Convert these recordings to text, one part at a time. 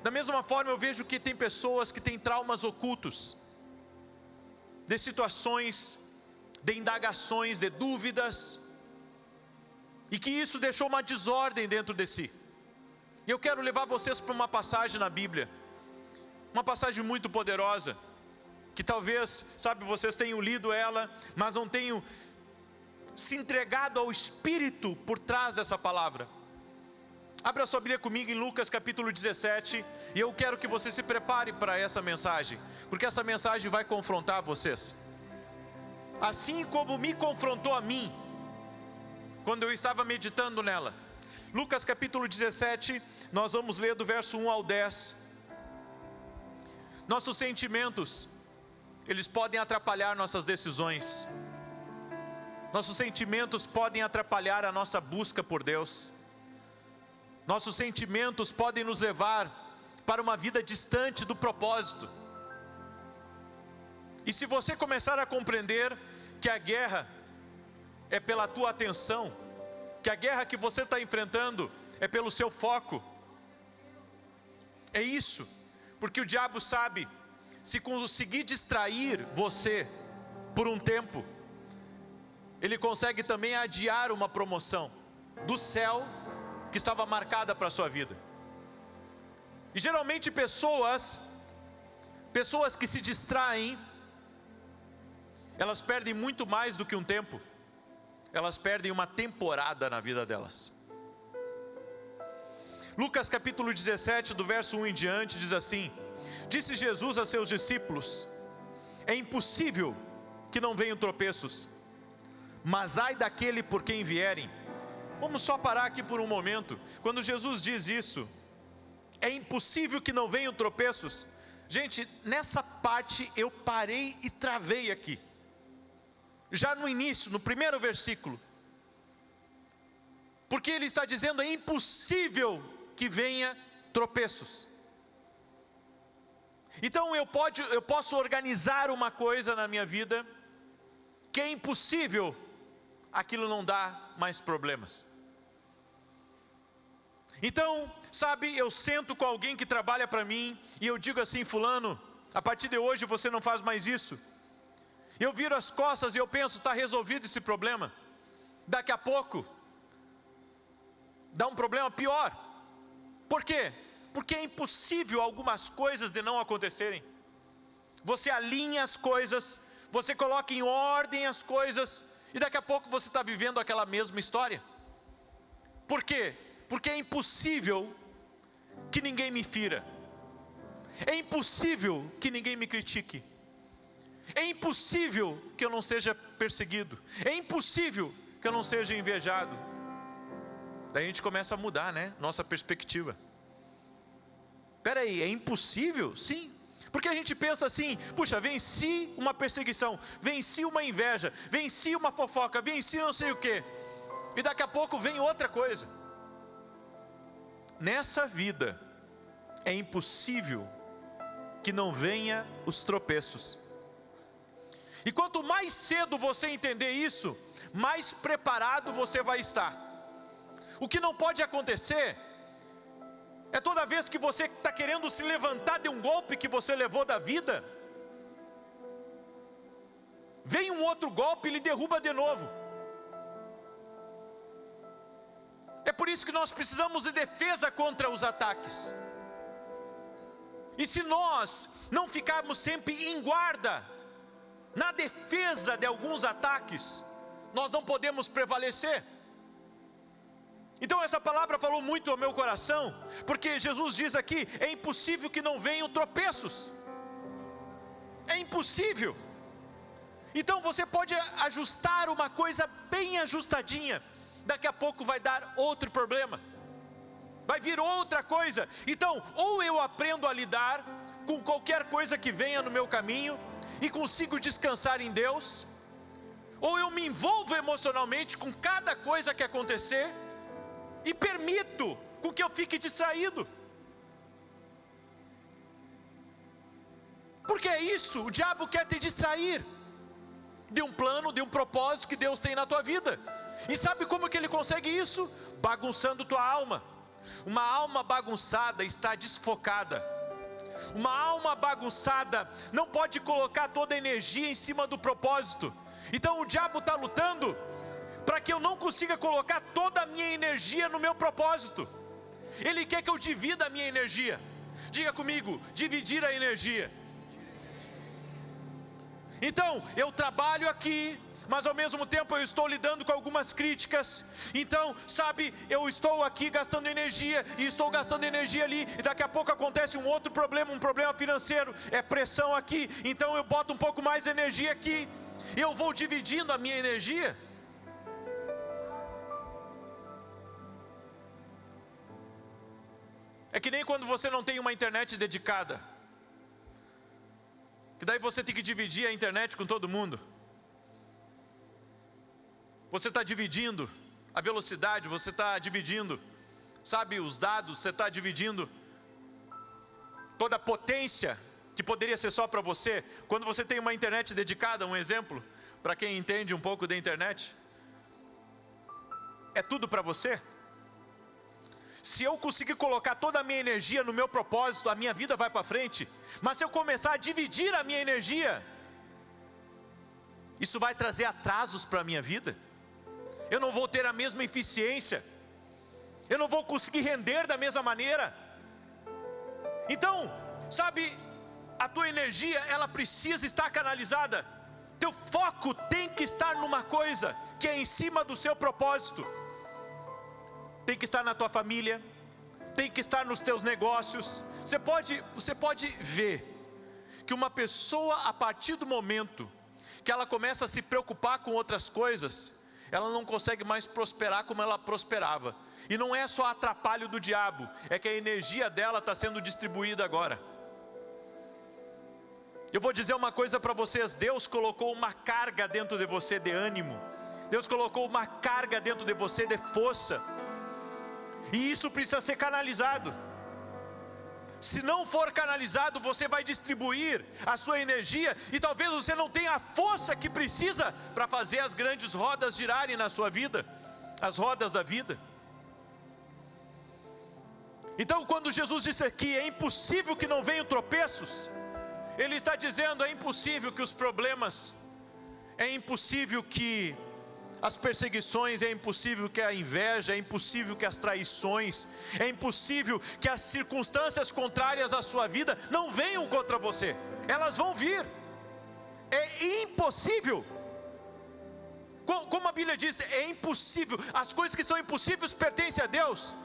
Da mesma forma eu vejo que tem pessoas que têm traumas ocultos, de situações, de indagações, de dúvidas, e que isso deixou uma desordem dentro de si. E eu quero levar vocês para uma passagem na Bíblia, uma passagem muito poderosa, que talvez, sabe, vocês tenham lido ela, mas não tenham se entregado ao Espírito por trás dessa palavra. Abra sua Bíblia comigo em Lucas capítulo 17, e eu quero que você se prepare para essa mensagem, porque essa mensagem vai confrontar vocês, assim como me confrontou a mim, quando eu estava meditando nela. Lucas capítulo 17, nós vamos ler do verso 1 ao 10. Nossos sentimentos, eles podem atrapalhar nossas decisões. Nossos sentimentos podem atrapalhar a nossa busca por Deus. Nossos sentimentos podem nos levar para uma vida distante do propósito. E se você começar a compreender que a guerra é pela tua atenção, que a guerra que você está enfrentando é pelo seu foco, é isso, porque o diabo sabe, se conseguir distrair você por um tempo, ele consegue também adiar uma promoção do céu que estava marcada para a sua vida. E geralmente pessoas que se distraem, elas perdem muito mais do que um tempo, elas perdem uma temporada na vida delas. Lucas capítulo 17, do verso 1 em diante, diz assim: disse Jesus a seus discípulos: é impossível que não venham tropeços, mas ai daquele por quem vierem. Vamos só parar aqui por um momento. Quando Jesus diz isso, é impossível que não venham tropeços. Gente, nessa parte eu parei e travei aqui. Já no início, no primeiro versículo. Porque ele está dizendo, é impossível que venha tropeços. Então eu posso organizar uma coisa na minha vida, que é impossível aquilo não dá mais problemas. Então, sabe, eu sento com alguém que trabalha para mim, e eu digo assim: fulano, a partir de hoje você não faz mais isso. Eu viro as costas e eu penso, está resolvido esse problema. Daqui a pouco, dá um problema pior. Por quê? Porque é impossível algumas coisas de não acontecerem. Você alinha as coisas, você coloca em ordem as coisas, e daqui a pouco você está vivendo aquela mesma história. Por quê? Porque é impossível que ninguém me fira. É impossível que ninguém me critique. É impossível que eu não seja perseguido. É impossível que eu não seja invejado. Daí a gente começa a mudar, né? Nossa perspectiva. Espera aí, é impossível? Sim. Porque a gente pensa assim: puxa, venci uma perseguição, venci uma inveja, venci uma fofoca, venci não sei o que. E daqui a pouco vem outra coisa. Nessa vida é impossível que não venha os tropeços. E quanto mais cedo você entender isso, mais preparado você vai estar. O que não pode acontecer é toda vez que você está querendo se levantar de um golpe que você levou da vida, vem um outro golpe e lhe derruba de novo. É por isso que nós precisamos de defesa contra os ataques. E se nós não ficarmos sempre em guarda, na defesa de alguns ataques, nós não podemos prevalecer. Então essa palavra falou muito ao meu coração, porque Jesus diz aqui, é impossível que não venham tropeços. É impossível. Então você pode ajustar uma coisa bem ajustadinha, daqui a pouco vai dar outro problema, vai vir outra coisa. Então, ou eu aprendo a lidar com qualquer coisa que venha no meu caminho, e consigo descansar em Deus, ou eu me envolvo emocionalmente com cada coisa que acontecer, e permito com que eu fique distraído. Porque é isso, o diabo quer te distrair de um plano, de um propósito que Deus tem na tua vida. E sabe como que ele consegue isso? Bagunçando tua alma, Uma alma bagunçada está desfocada. Uma alma bagunçada não pode colocar toda a energia em cima do propósito. Então o diabo está lutando para que eu não consiga colocar toda a minha energia no meu propósito. Ele quer que eu divida a minha energia. Diga comigo, dividir a energia. Então, eu trabalho aqui, mas ao mesmo tempo eu estou lidando com algumas críticas. Então, sabe, eu estou aqui gastando energia e estou gastando energia ali, e daqui a pouco acontece um outro problema, um problema financeiro, é pressão aqui, então eu boto um pouco mais de energia aqui, e eu vou dividindo a minha energia. É que nem quando você não tem uma internet dedicada, que daí você tem que dividir a internet com todo mundo. Você está dividindo a velocidade, você está dividindo, sabe, os dados, você está dividindo toda a potência que poderia ser só para você. Quando você tem uma internet dedicada, um exemplo, para quem entende um pouco da internet, é tudo para você. Se eu conseguir colocar toda a minha energia no meu propósito, a minha vida vai para frente. Mas se eu começar a dividir a minha energia, isso vai trazer atrasos para a minha vida. Eu não vou ter a mesma eficiência. Eu não vou conseguir render da mesma maneira. Então, sabe, a tua energia, ela precisa estar canalizada. Teu foco tem que estar numa coisa que é em cima do seu propósito. Tem que estar na tua família, tem que estar nos teus negócios. Você pode ver que uma pessoa, a partir do momento que ela começa a se preocupar com outras coisas, ela não consegue mais prosperar como ela prosperava. E não é só atrapalho do diabo, é que a energia dela está sendo distribuída agora. Eu vou dizer uma coisa para vocês: Deus colocou uma carga dentro de você de ânimo, Deus colocou uma carga dentro de você de força, e isso precisa ser canalizado. Se não for canalizado, você vai distribuir a sua energia, e talvez você não tenha a força que precisa para fazer as grandes rodas girarem na sua vida, as rodas da vida. Então, quando Jesus disse aqui, é impossível que não venham tropeços, Ele está dizendo, é impossível que os problemas, é impossível que as perseguições, é impossível que a inveja, é impossível que as traições, é impossível que as circunstâncias contrárias à sua vida não venham contra você. Elas vão vir. É impossível. Como a Bíblia diz, é impossível. As coisas que são impossíveis pertencem a Deus.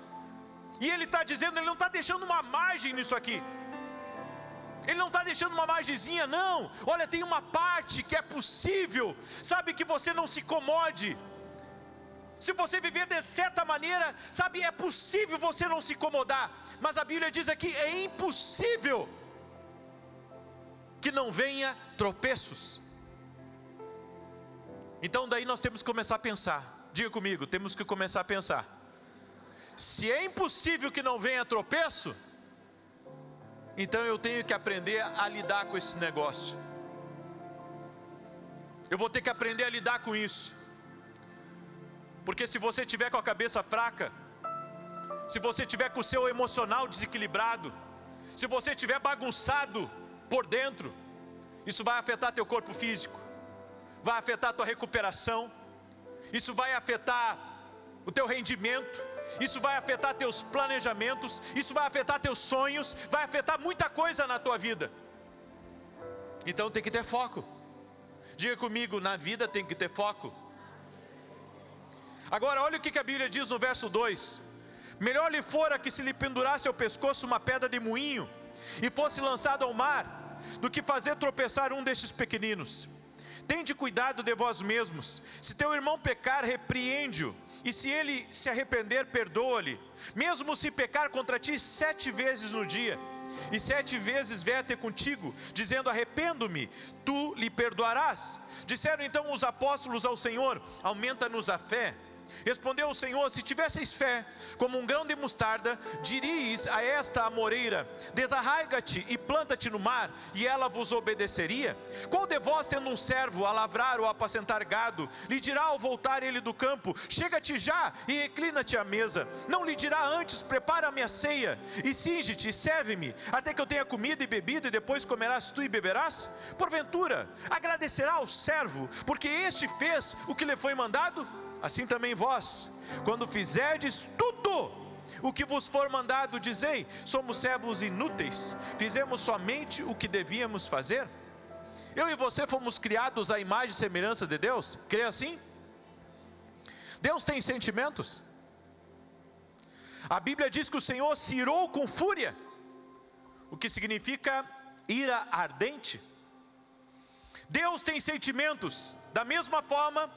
E Ele está dizendo, Ele não está deixando uma margem nisso aqui. Ele não está deixando uma margenzinha, não. Olha, tem uma parte que é possível. Sabe, que você não se incomode. Se você viver de certa maneira, sabe, é possível você não se incomodar. Mas a Bíblia diz aqui, é impossível que não venha tropeços. Então daí nós temos que começar a pensar. Diga comigo, temos que começar a pensar. Se é impossível que não venha tropeço, então eu tenho que aprender a lidar com esse negócio. Eu vou ter que aprender a lidar com isso. Porque se você tiver com a cabeça fraca, se você tiver com o seu emocional desequilibrado, se você tiver bagunçado por dentro, isso vai afetar teu corpo físico, vai afetar tua recuperação, isso vai afetar o teu rendimento, isso vai afetar teus planejamentos, isso vai afetar teus sonhos, vai afetar muita coisa na tua vida. Então tem que ter foco. Diga comigo, na vida tem que ter foco. Agora olha o que a Bíblia diz no verso 2: melhor lhe fora que se lhe pendurasse ao pescoço uma pedra de moinho e fosse lançado ao mar, do que fazer tropeçar um destes pequeninos. Tende cuidado de vós mesmos. Se teu irmão pecar, repreende-o, e se ele se arrepender, perdoa-lhe. Mesmo se pecar contra ti 7 vezes no dia, e 7 vezes vier ter contigo, dizendo arrependo-me, tu lhe perdoarás. Disseram então os apóstolos ao Senhor, aumenta-nos a fé. Respondeu o Senhor: se tivesseis fé como um grão de mostarda, diríeis a esta amoreira: desarraiga-te e planta-te no mar, e ela vos obedeceria? Qual de vós, tendo um servo a lavrar ou a apacentar gado, lhe dirá ao voltar ele do campo: chega-te já e reclina-te à mesa? Não lhe dirá antes: prepara-me a ceia, e cinge-te e serve-me, até que eu tenha comido e bebido, e depois comerás tu e beberás? Porventura agradecerá ao servo, porque este fez o que lhe foi mandado? Assim também vós, quando fizerdes tudo o que vos for mandado, dizei: somos servos inúteis, fizemos somente o que devíamos fazer. Eu e você fomos criados à imagem e semelhança de Deus, crê assim? Deus tem sentimentos? A Bíblia diz que o Senhor se irou com fúria, o que significa ira ardente. Deus tem sentimentos. Da mesma forma,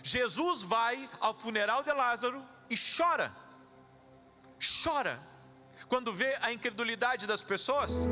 Jesus vai ao funeral de Lázaro e chora quando vê a incredulidade das pessoas.